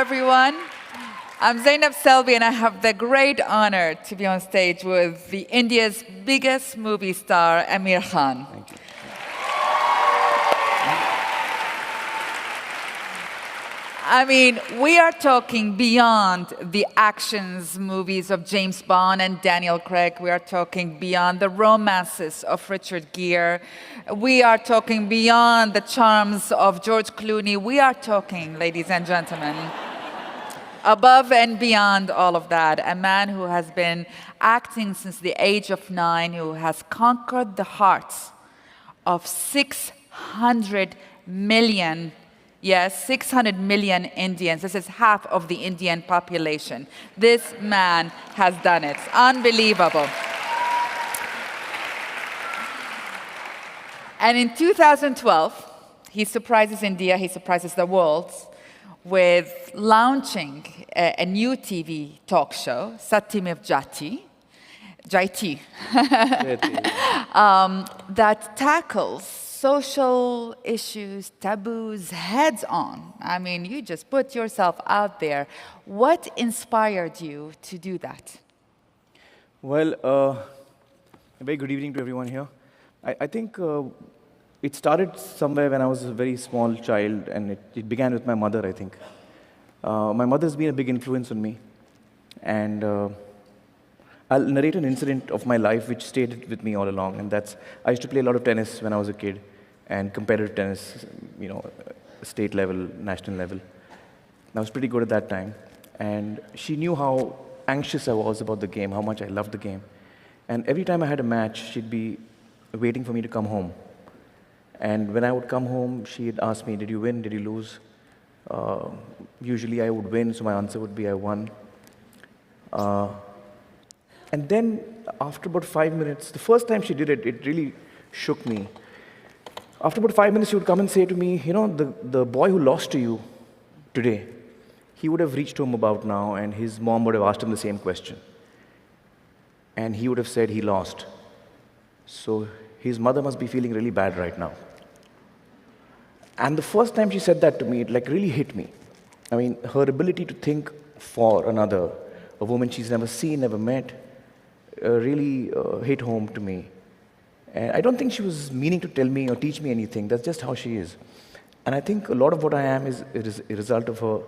everyone. I'm Zainab Selvi, and I have the great honor to be on stage with India's biggest movie star, Amir Khan. Thank you. I mean, we are talking beyond the actions movies of James Bond and Daniel Craig. We are talking beyond the romances of Richard Gere. We are talking beyond the charms of George Clooney. We are talking, ladies and gentlemen, above and beyond all of that, a man who has been acting since the age of 9, who has conquered the hearts of 600 million. Yes, 600 million Indians. This is half of the Indian population. This man has done it. Unbelievable. And in 2012, he surprises India, he surprises the world with launching a new TV talk show, Satyamev Jayati, that tackles social issues, taboos, heads on. I mean, you just put yourself out there. What inspired you to do that? Well, a very good evening to everyone here. I think it started somewhere when I was a very small child, and it began with my mother, I think. My mother's been a big influence on me. And I'll narrate an incident of my life which stayed with me all along, and that's, I used to play a lot of tennis when I was a kid, and competitive tennis, you know, state level, national level. And I was pretty good at that time. And she knew how anxious I was about the game, how much I loved the game. And every time I had a match, she'd be waiting for me to come home. And when I would come home, she'd ask me, did you win, did you lose? Usually I would win, so my answer would be I won. And then after about 5 minutes, the first time she did it, it really shook me. After about 5 minutes, she would come and say to me, you know, the boy who lost to you today, he would have reached home about now, and his mom would have asked him the same question. And he would have said he lost. So his mother must be feeling really bad right now. And the first time she said that to me, it like really hit me. I mean, her ability to think for another, a woman she's never seen, never met, really hit home to me. And I don't think she was meaning to tell me or teach me anything. That's just how she is. And I think a lot of what I am is a result of her.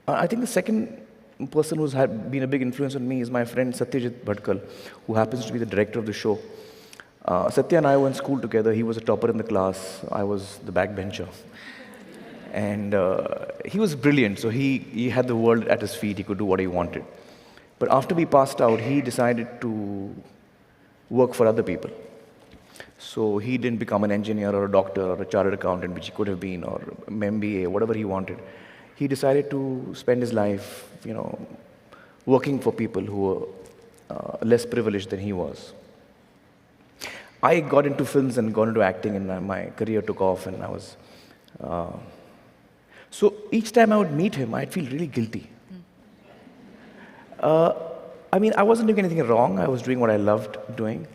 I think the second person who's been a big influence on me is my friend Satyajit Bhatkal, who happens to be the director of the show. Satya and I were in school together. He was a topper in the class. I was the backbencher. And he was brilliant, so he had the world at his feet. He could do what he wanted. But after we passed out, he decided to work for other people. So he didn't become an engineer or a doctor or a chartered accountant, which he could have been, or an MBA, whatever he wanted. He decided to spend his life, you know, working for people who were less privileged than he was. I got into films and got into acting, and my career took off, and I was... So each time I would meet him, I'd feel really guilty. I mean, I wasn't doing anything wrong. I was doing what I loved doing.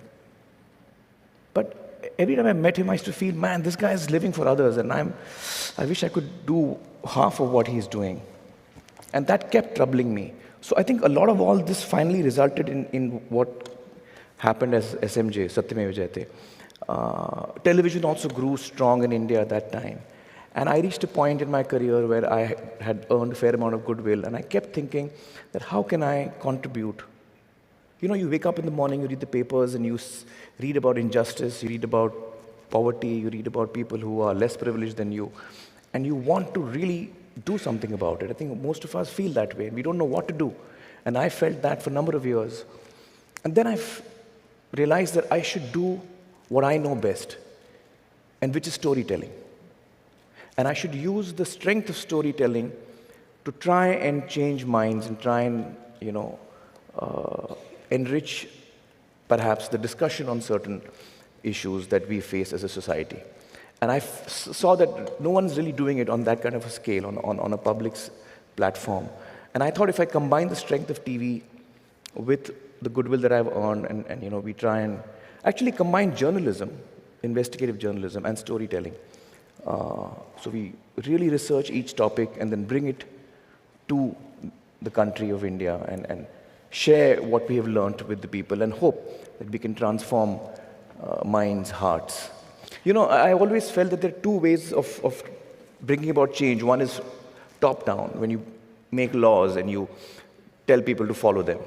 But every time I met him, I used to feel, man, this guy is living for others, and I wish I could do half of what he's doing. And that kept troubling me. So I think a lot of all this finally resulted in what happened as SMJ, Satyamev Jayate. Television also grew strong in India at that time. And I reached a point in my career where I had earned a fair amount of goodwill, and I kept thinking that how can I contribute? You know, you wake up in the morning, you read the papers, and you read about injustice, you read about poverty, you read about people who are less privileged than you, and you want to really do something about it. I think most of us feel that way. We don't know what to do. And I felt that for a number of years. And then I realized that I should do what I know best, and which is storytelling. And I should use the strength of storytelling to try and change minds and try and, you know, enrich perhaps the discussion on certain issues that we face as a society. And I saw that no one's really doing it on that kind of a scale, on a public platform. And I thought if I combine the strength of TV with the goodwill that I've earned, and you know, we try and actually combine journalism, investigative journalism, and storytelling, So we really research each topic and then bring it to the country of India and share what we have learned with the people and hope that we can transform minds, hearts. You know, I always felt that there are two ways of bringing about change. One is top-down, when you make laws and you tell people to follow them,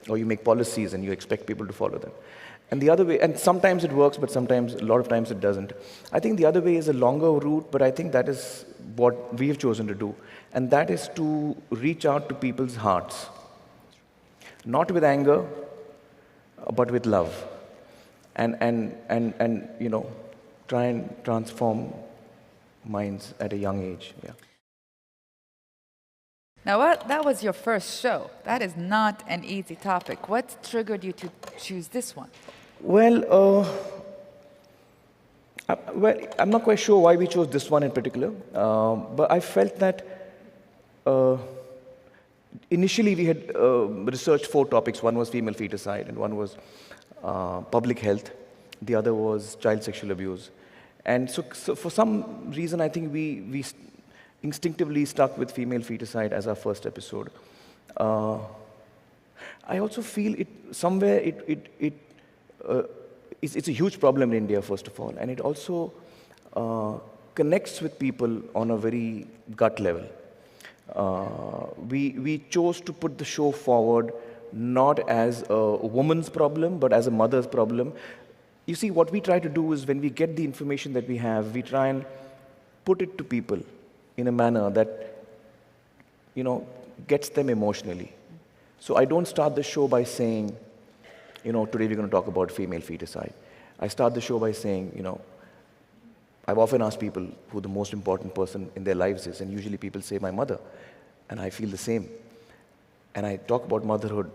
or you make policies and you expect people to follow them. And the other way, and sometimes it works, but sometimes, a lot of times it doesn't. I think the other way is a longer route, but I think that is what we have chosen to do. And that is to reach out to people's hearts. Not with anger, but with love. And you know, try and transform minds at a young age. Yeah. Now, that was your first show. That is not an easy topic. What triggered you to choose this one? Well, I'm not quite sure why we chose this one in particular, but I felt that initially we had researched 4 topics. One was female feticide, and one was public health. The other was child sexual abuse. And so for some reason, I think we instinctively stuck with female feticide as our first episode. I also feel it's a huge problem in India, first of all, and it also connects with people on a very gut level. We chose to put the show forward not as a woman's problem, but as a mother's problem. You see, what we try to do is when we get the information that we have, we try and put it to people in a manner that, you know, gets them emotionally. So I don't start the show by saying, you know, today we're going to talk about female feticide. I start the show by saying, you know, I've often asked people who the most important person in their lives is, and usually people say my mother, and I feel the same. And I talk about motherhood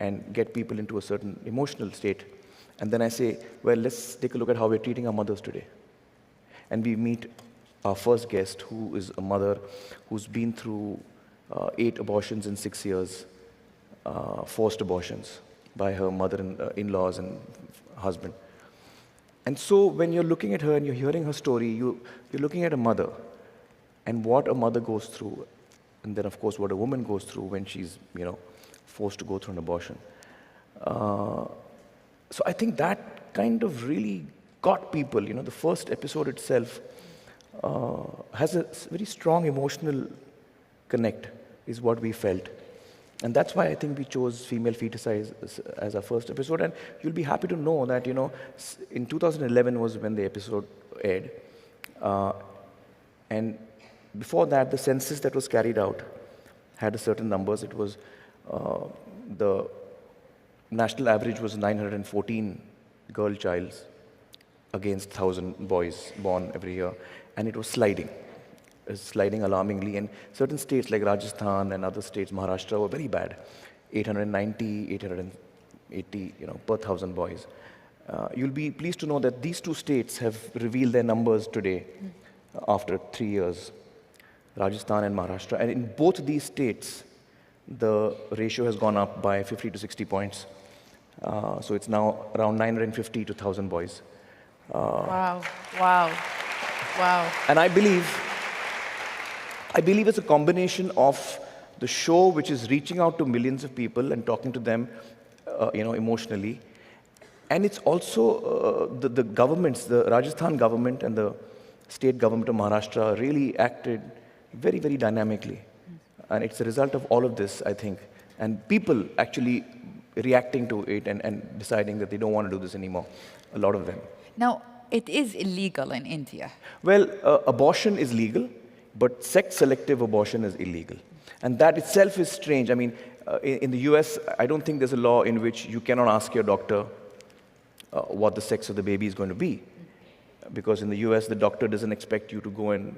and get people into a certain emotional state. And then I say, well, let's take a look at how we're treating our mothers today. And we meet our first guest, who is a mother who's been through 8 abortions in 6 years, forced abortions by her mother-in-laws and husband. And so when you're looking at her and you're hearing her story, you're looking at a mother and what a mother goes through, and then of course what a woman goes through when she's, you know, forced to go through an abortion. So I think that kind of really got people. You know, the first episode itself has a very strong emotional connect, is what we felt. And that's why I think we chose female feticide as our first episode. And you'll be happy to know that, you know, in 2011 was when the episode aired. And before that, the census that was carried out had a certain numbers. It was, the national average was 914 girl childs against 1,000 boys born every year. And it was sliding. Is sliding alarmingly, and certain states like Rajasthan and other states, Maharashtra, were very bad. 890, 880, you know, per 1,000 boys. You'll be pleased to know that these 2 states have revealed their numbers today after 3 years, Rajasthan and Maharashtra. And in both these states, the ratio has gone up by 50 to 60 points. So it's now around 950 to 1,000 boys. Wow, wow, wow. And I believe it's a combination of the show, which is reaching out to millions of people and talking to them, you know, emotionally. And it's also the governments, the Rajasthan government and the state government of Maharashtra really acted very, very dynamically. And it's a result of all of this, I think. And people actually reacting to it and deciding that they don't want to do this anymore, a lot of them. Now, it is illegal in India. Well, abortion is legal, but sex-selective abortion is illegal. And that itself is strange. I mean, in the US, I don't think there's a law in which you cannot ask your doctor what the sex of the baby is going to be. Because in the US, the doctor doesn't expect you to go and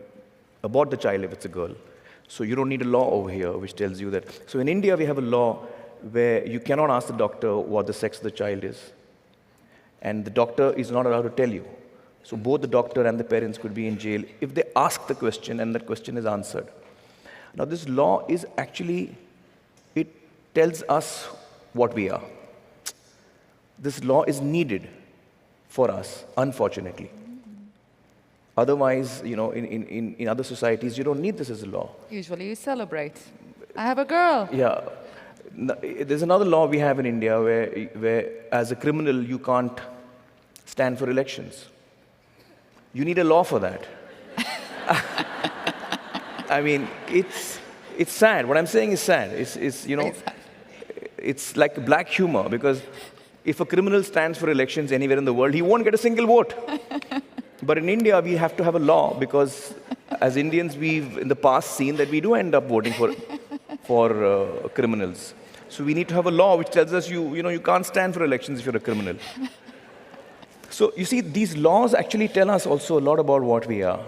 abort the child if it's a girl. So you don't need a law over here which tells you that. So in India, we have a law where you cannot ask the doctor what the sex of the child is. And the doctor is not allowed to tell you. So both the doctor and the parents could be in jail if they ask the question and that question is answered. Now this law is actually, it tells us what we are. This law is needed for us, unfortunately. Otherwise, in other societies, you don't need this as a law. Usually you celebrate. I have a girl. Yeah. There's another law we have in India where as a criminal, you can't stand for elections. You need a law for that. I mean, it's sad. What I'm saying is sad. It's like black humor, because if a criminal stands for elections anywhere in the world, he won't get a single vote. But in India, we have to have a law, because as Indians, we've in the past seen that we do end up voting for criminals. So we need to have a law which tells us you can't stand for elections if you're a criminal. So you see, these laws actually tell us also a lot about what we are.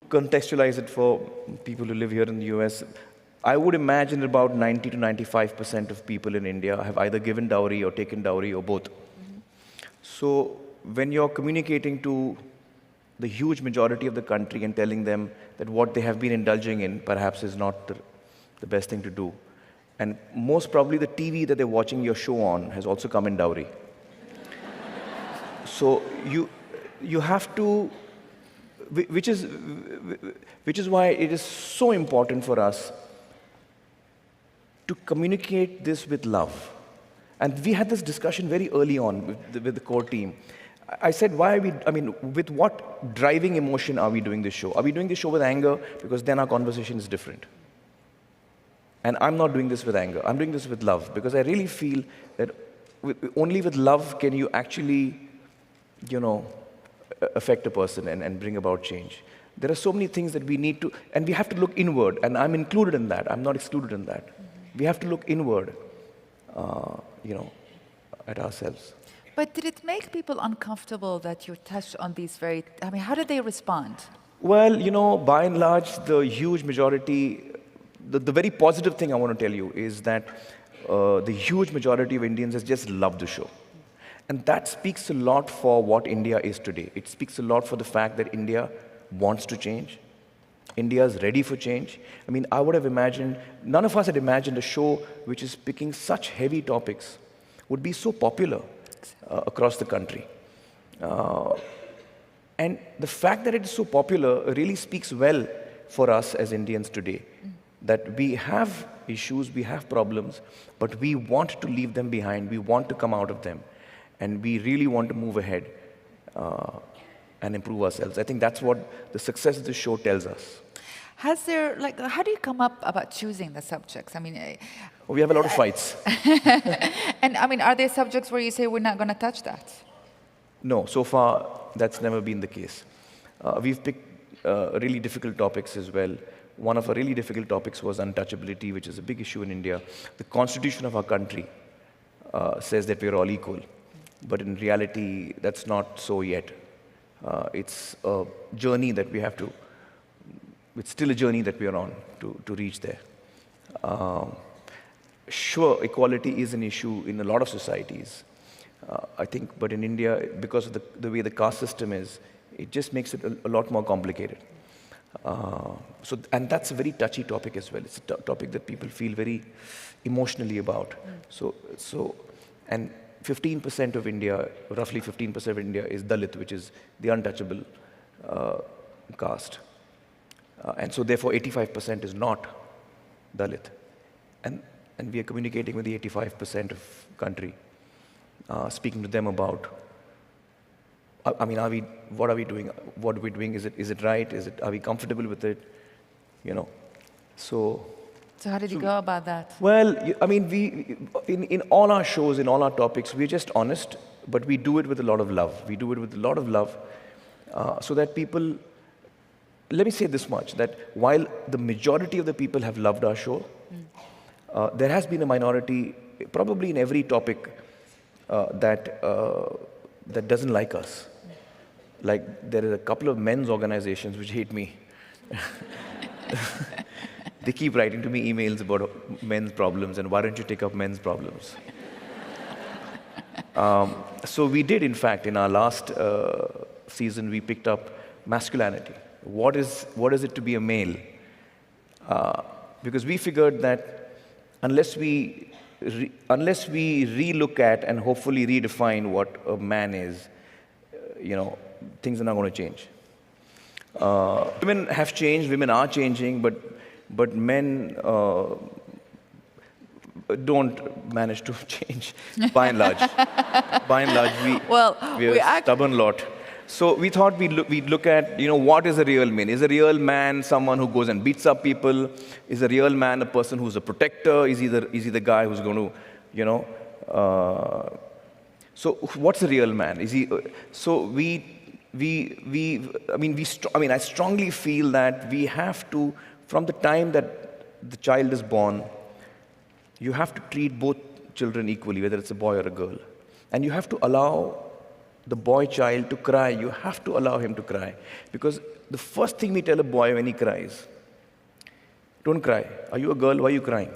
Contextualize it for people who live here in the US. I would imagine about 90 to 95% of people in India have either given dowry or taken dowry or both. So when you're communicating to the huge majority of the country and telling them that what they have been indulging in perhaps is not the best thing to do, and most probably the TV that they're watching your show on has also come in dowry. So you have to, which is why it is so important for us to communicate this with love. And we had this discussion very early on with the core team. I said, with what driving emotion are we doing this show? Are we doing this show with anger? Because then our conversation is different. And I'm not doing this with anger. I'm doing this with love, because I really feel that only with love can you actually, affect a person and bring about change. There are so many things that we need to, and we have to look inward, and I'm included in that. I'm not excluded in that. We have to look inward, at ourselves. But did it make people uncomfortable that you touched on these how did they respond? Well, by and large, the huge majority, the very positive thing I want to tell you is that the huge majority of Indians has just loved the show. And that speaks a lot for what India is today. It speaks a lot for the fact that India wants to change. India is ready for change. I mean, I would have imagined, none of us had imagined a show which is picking such heavy topics would be so popular across the country. And the fact that it is so popular really speaks well for us as Indians today. That we have issues, we have problems, but we want to leave them behind, we want to come out of them, and we really want to move ahead and improve ourselves. I think that's what the success of the show tells us. Has there, how do you come up about choosing the subjects? I mean, we have a lot of fights. And are there subjects where you say we're not going to touch that? No, so far that's never been the case. We've picked really difficult topics as well. One of our really difficult topics was untouchability, which is a big issue in India. The constitution of our country says that we're all equal. But in reality, that's not so yet. It's a journey that we have to, it's still a journey that we are on to reach there. Sure, equality is an issue in a lot of societies, I think, but in India, because of the way the caste system is, it just makes it a lot more complicated. And that's a very touchy topic as well. It's a topic that people feel very emotionally about. And 15% of India, roughly 15% of India is Dalit, which is the untouchable caste. And so therefore 85% is not Dalit. And we are communicating with the 85% of country, speaking to them about, what are we doing? What are we doing? Is it right? Are we comfortable with it? So how did you go about that? Well, we in all our shows, in all our topics, we're just honest, but we do it with a lot of love. We do it with a lot of love, so that people. Let me say this much: that while the majority of the people have loved our show, there has been a minority, probably in every topic, that doesn't like us. Like there are a couple of men's organizations which hate me. They keep writing to me emails about men's problems and why don't you take up men's problems? So we did, in fact, in our last season, we picked up masculinity. What is it to be a male? Because we figured that unless we relook at and hopefully redefine what a man is, things are not going to change. Women have changed, women are changing, but men don't manage to change by and large. By and large, Well, we're a stubborn lot. So we thought we'd look at, what is a real man? Is a real man someone who goes and beats up people? Is a real man a person who's a protector? Is he the guy who's going to, so what's a real man? Is he? So I strongly feel that we have to, from the time that the child is born, you have to treat both children equally, whether it's a boy or a girl. And you have to allow the boy child to cry. You have to allow him to cry. Because the first thing we tell a boy when he cries, don't cry. Are you a girl? Why are you crying?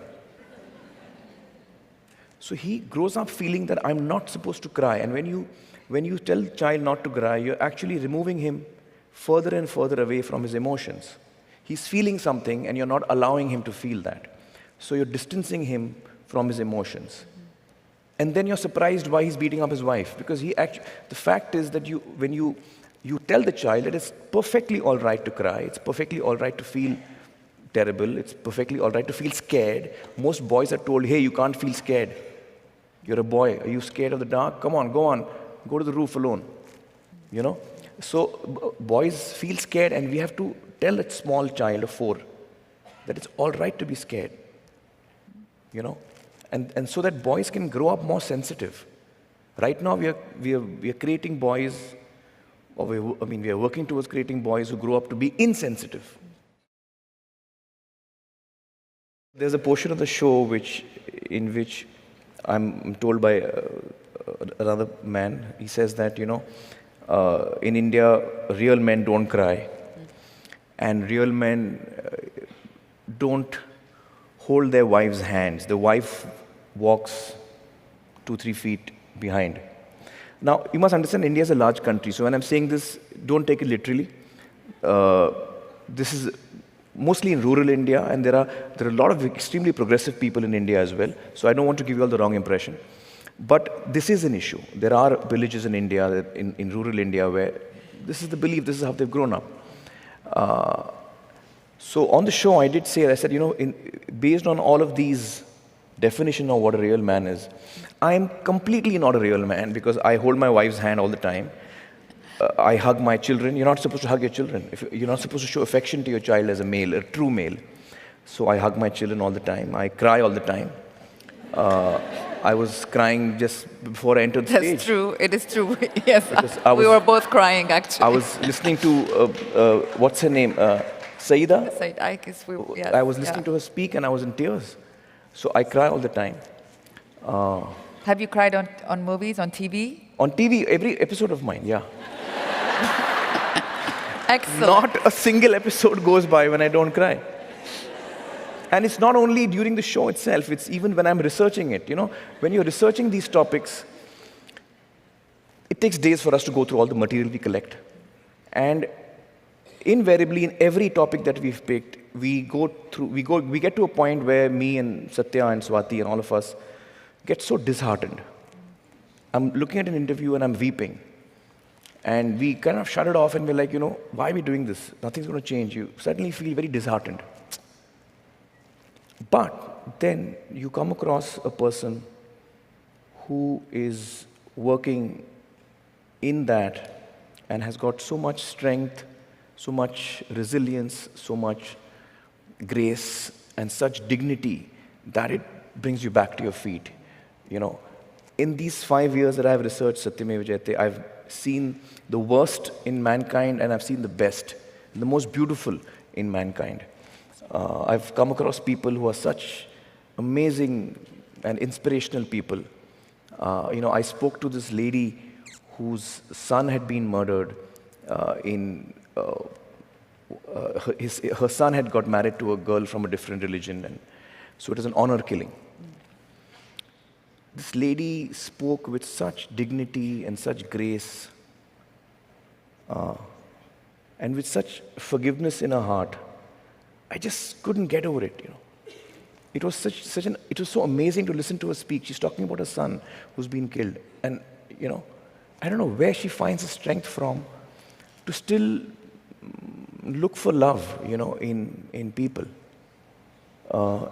So he grows up feeling that I'm not supposed to cry. And when you tell the child not to cry, you're actually removing him further and further away from his emotions. He's feeling something and you're not allowing him to feel that. So you're distancing him from his emotions. And then you're surprised why he's beating up his wife. Because the fact is that when you tell the child that it's perfectly all right to cry, it's perfectly all right to feel terrible, it's perfectly all right to feel scared. Most boys are told, hey, you can't feel scared. You're a boy. Are you scared of the dark? Come on, go on. Go to the roof alone. So boys feel scared, and we have to tell a small child of 4 that it's all right to be scared. And so that boys can grow up more sensitive. Right now, we are creating boys, or we are working towards creating boys who grow up to be insensitive. There's a portion of the show in which I'm told by another man. He says that in India, real men don't cry, and real men don't hold their wives' hands. The wife walks 2-3 feet behind. Now, you must understand, India is a large country. So when I'm saying this, don't take it literally. This is mostly in rural India, and there are a lot of extremely progressive people in India as well. So I don't want to give you all the wrong impression. But this is an issue. There are villages in India, in rural India, where this is the belief, this is how they've grown up. So on the show, I said, based on all of these definitions of what a real man is, I am completely not a real man because I hold my wife's hand all the time. I hug my children. You're not supposed to hug your children. You're not supposed to show affection to your child as a male, a true male. So I hug my children all the time. I cry all the time. I was crying just before I entered the stage. That's true. It is true. Yes. We were both crying, actually. I was listening to, what's her name? Saida? I guess yes, I was listening to her speak and I was in tears. So I cry all the time. Have you cried on movies, on TV? On TV, every episode of mine, yeah. Excellent. Not a single episode goes by when I don't cry. And it's not only during the show itself, it's even when I'm researching it. When you're researching these topics, it takes days for us to go through all the material we collect. And invariably, in every topic that we've picked, we get to a point where me and Satya and Swati and all of us get so disheartened. I'm looking at an interview and I'm weeping. And we kind of shut it off and we're like, why are we doing this? Nothing's going to change. You suddenly feel very disheartened. But then you come across a person who is working in that and has got so much strength, so much resilience, so much grace, and such dignity that it brings you back to your feet. In these 5 years that I've researched Satyameva Jayate, I've seen the worst in mankind and I've seen the best, and the most beautiful in mankind. I've come across people who are such amazing and inspirational people. I spoke to this lady whose son had been murdered. Her son had got married to a girl from a different religion, and so it was an honor killing. This lady spoke with such dignity and such grace, and with such forgiveness in her heart. I just couldn't get over it. It was it was so amazing to listen to her speak. She's talking about her son who's been killed, and I don't know where she finds the strength from. to still look for love, in people. I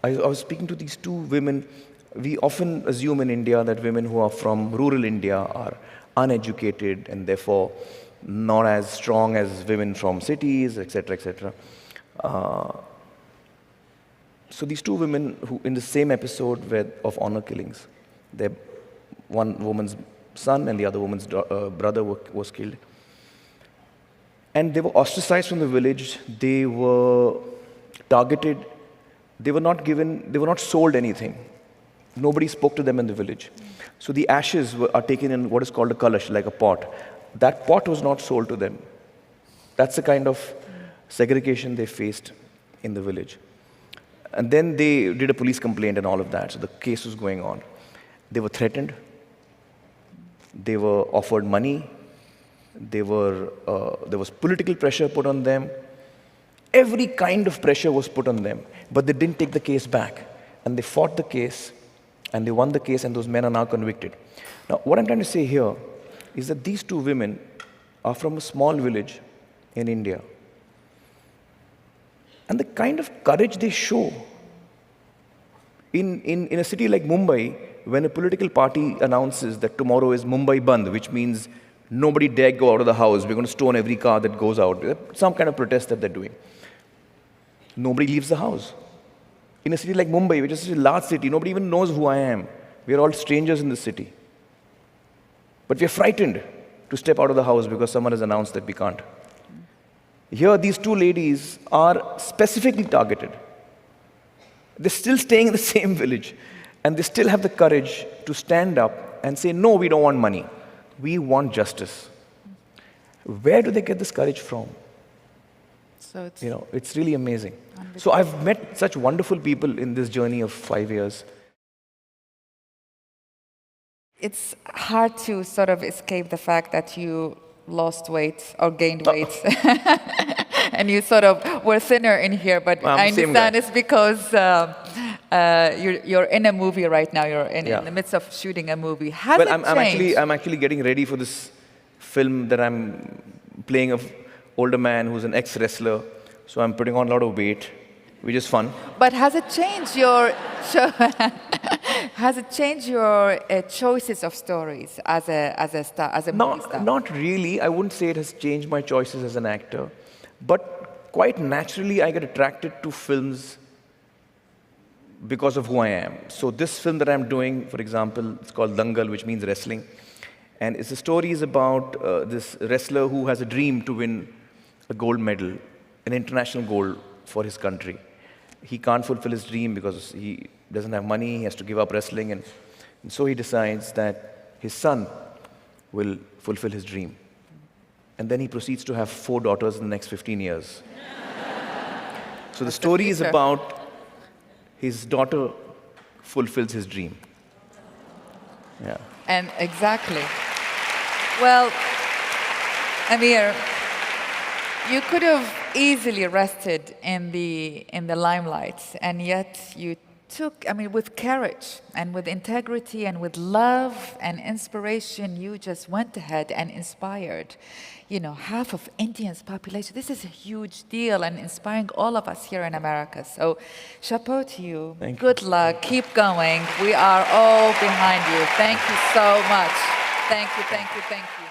was speaking to these two women. We often assume in India that women who are from rural India are uneducated and therefore not as strong as women from cities, etc., etc. So these two women who, in the same episode of honor killings, one woman's son and the other woman's brother was killed. And they were ostracized from the village. They were targeted. They were not sold anything. Nobody spoke to them in the village. So the ashes are taken in what is called a kalash, like a pot. That pot was not sold to them. That's the kind of segregation they faced in the village. And then they did a police complaint and all of that. So the case was going on. They were threatened. They were offered money. There was political pressure put on them. Every kind of pressure was put on them. But they didn't take the case back. And they fought the case. And they won the case. And those men are now convicted. Now, what I'm trying to say here is that these two women are from a small village in India. And the kind of courage they show in a city like Mumbai, when a political party announces that tomorrow is Mumbai Bandh, which means nobody dare go out of the house, we're going to stone every car that goes out, some kind of protest that they're doing. Nobody leaves the house. In a city like Mumbai, which is such a large city, nobody even knows who I am. We're all strangers in this city. But we're frightened to step out of the house because someone has announced that we can't. Here, these two ladies are specifically targeted. They're still staying in the same village, and they still have the courage to stand up and say, no, we don't want money. We want justice. Where do they get this courage from? So it's really amazing. So I've met such wonderful people in this journey of 5 years. It's hard to sort of escape the fact that you lost weight or gained weight. And you sort of were thinner in here, but I understand it's because you're in a movie right now. You're in the midst of shooting a movie. I'm actually getting ready for this film that I'm playing an older man who's an ex-wrestler. So I'm putting on a lot of weight, which is fun. But has it changed your choices of stories as a movie star? Not really. I wouldn't say it has changed my choices as an actor, but quite naturally I get attracted to films because of who I am. So this film that I'm doing, for example, it's called Dangal, which means wrestling, and the story is about this wrestler who has a dream to win a gold medal, an international gold for his country. He can't fulfill his dream because he doesn't have money, he has to give up wrestling, and so he decides that his son will fulfill his dream. And then he proceeds to have 4 daughters in the next 15 years. So the story is about his daughter fulfills his dream. Yeah. And exactly. Well, Amir, you could have easily rested in the limelight, and yet you took, with courage and with integrity and with love and inspiration, you just went ahead and inspired, half of India's population. This is a huge deal and inspiring all of us here in America. So, chapeau to you. Thank you. Good luck. Keep going. We are all behind you. Thank you so much. Thank you, thank you, thank you.